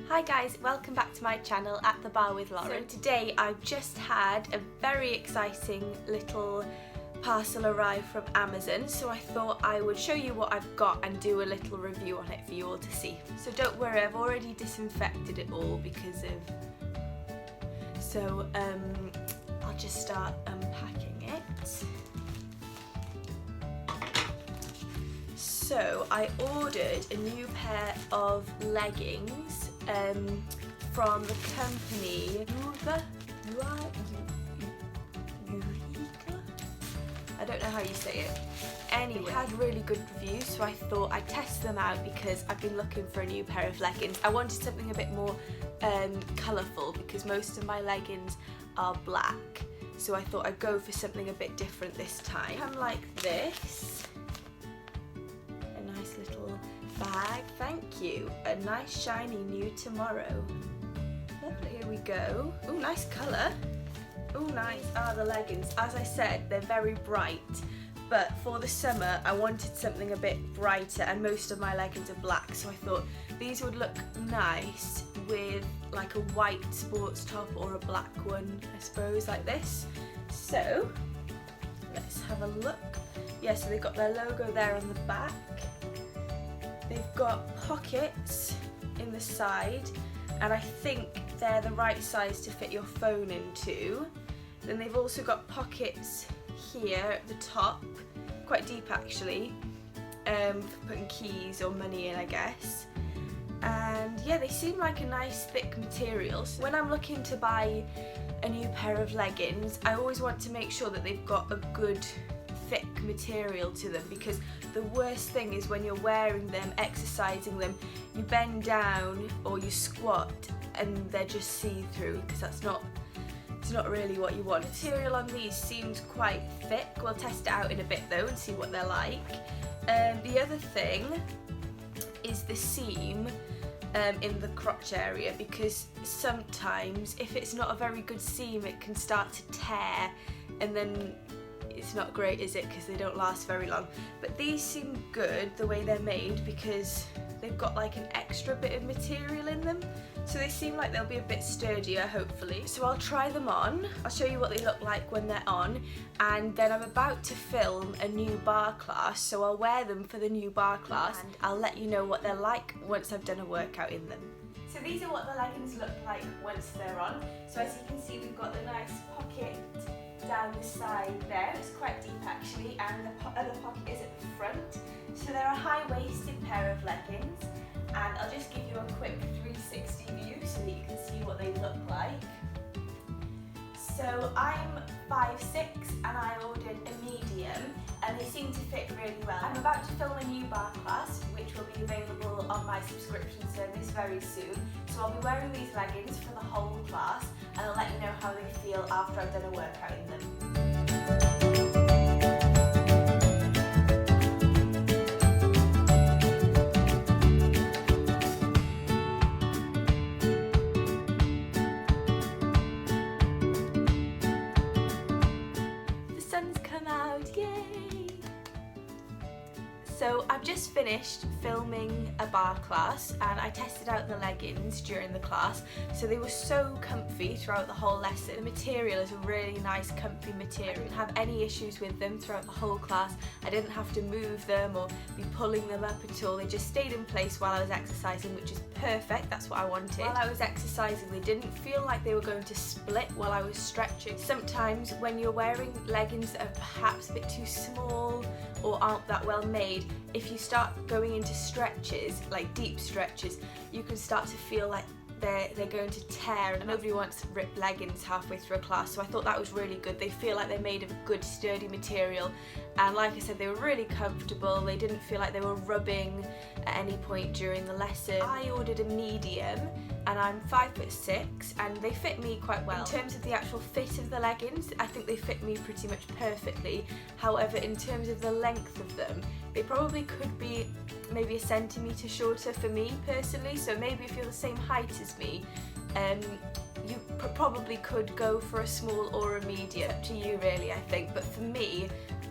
Hi guys, welcome back to my channel At The Bar with Lauren. So today I've just had a very exciting little parcel arrive from Amazon, so I thought I would show you what I've got and do a little review on it for you all to see. So don't worry, I've already disinfected it all because of... So I'll just start unpacking it. So I ordered a new pair of leggings from the company IUGA. I don't know how you say it. Anyway, they had really good reviews, so I thought I'd test them out because I've been looking for a new pair of leggings. I wanted something a bit more colourful because most of my leggings are black, so I thought I'd go for something a bit different this time. Come like this. A nice little bag, thank you. A nice shiny new tomorrow. Lovely, here we go. Oh, nice colour. Oh, nice. The leggings. As I said, they're very bright, but for the summer I wanted something a bit brighter, and most of my leggings are black, so I thought these would look nice with like a white sports top or a black one, I suppose, like this. So let's have a look. Yeah, so they've got their logo there on the back. They've got pockets in the side, and I think they're the right size to fit your phone into. Then they've also got pockets here at the top, quite deep actually, for putting keys or money in, I guess. And yeah, they seem like a nice thick material. So when I'm looking to buy a new pair of leggings, I always want to make sure that they've got a good thick material to them, because the worst thing is when you're wearing them, exercising them, you bend down or you squat and they're just see-through, because it's not really what you want. The material on these seems quite thick. We'll test it out in a bit though and see what they're like. The other thing is the seam in the crotch area, because sometimes if it's not a very good seam it can start to tear, and then it's not great, is it, because they don't last very long. But these seem good the way they're made, because they've got like an extra bit of material in them, so they seem like they'll be a bit sturdier, hopefully. So I'll try them on, I'll show you what they look like when they're on, and then I'm about to film a new bar class, so I'll wear them for the new bar class and I'll let you know what they're like once I've done a workout in them. So these are what the leggings look like once they're on. So as you can see, we've got the nice pocket down the side there, it's quite deep actually, and the other pocket is at the front. So they're a high-waisted pair of leggings, and I'll just give you a quick 360 view so that you can see what they look like. So I'm 5'6" and I ordered a medium, and they seem to fit really well. I'm about to film a new bar class which will be available on my subscription service very soon, so I'll be wearing these leggings for the whole class, and I'll let you know how they feel after I've done a workout in them. So I've just finished filming a bar class, and I tested out the leggings during the class, so they were so comfy throughout the whole lesson. The material is a really nice comfy material. I didn't have any issues with them throughout the whole class. I didn't have to move them or be pulling them up at all. They just stayed in place while I was exercising, which is perfect, that's what I wanted. While I was exercising, they didn't feel like they were going to split while I was stretching. Sometimes when you're wearing leggings that are perhaps a bit too small or aren't that well made, if you start going into stretches, like deep stretches, you can start to feel like they're going to tear, and nobody wants ripped leggings halfway through a class, so I thought that was really good. They feel like they're made of good sturdy material, and like I said, they were really comfortable. They didn't feel like they were rubbing at any point during the lesson. I ordered a medium, and I'm 5'6", and they fit me quite well. In terms of the actual fit of the leggings, I think they fit me pretty much perfectly. However, in terms of the length of them, they probably could be maybe a centimetre shorter for me personally, so maybe if you're the same height as me, you probably could go for a small or a medium. Up to you really, I think, but for me,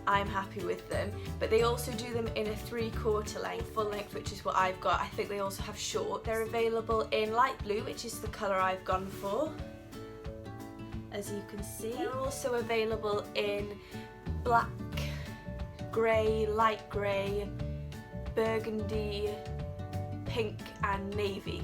I'm happy with them. But they also do them in a 3/4 length, full length, which is what I've got. I think they also have short. They're available in light blue, which is the colour I've gone for, as you can see. They're also available in black, grey, light grey, burgundy, pink and navy.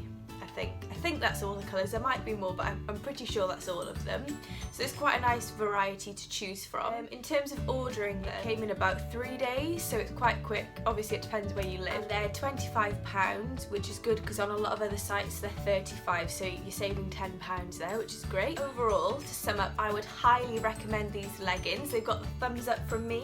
I think that's all the colours. There might be more, but I'm pretty sure that's all of them. So it's quite a nice variety to choose from. In terms of ordering them, it came in about 3 days, so it's quite quick. Obviously it depends where you live. And they're £25, which is good because on a lot of other sites they're £35, so you're saving £10 there, which is great. Overall, to sum up, I would highly recommend these leggings. They've got the thumbs up from me.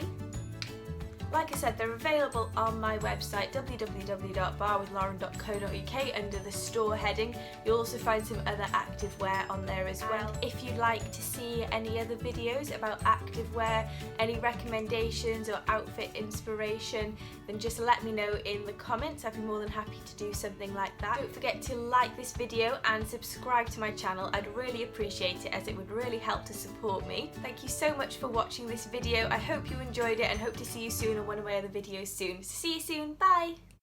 Like I said, they're available on my website www.barwithlauren.co.uk under the store heading. You'll also find some other activewear on there as well. And if you'd like to see any other videos about activewear, any recommendations or outfit inspiration, then just let me know in the comments. I'd be more than happy to do something like that. Don't forget to like this video and subscribe to my channel. I'd really appreciate it, as it would really help to support me. Thank you so much for watching this video. I hope you enjoyed it and hope to see you soon on one of my other videos soon. See you soon, bye!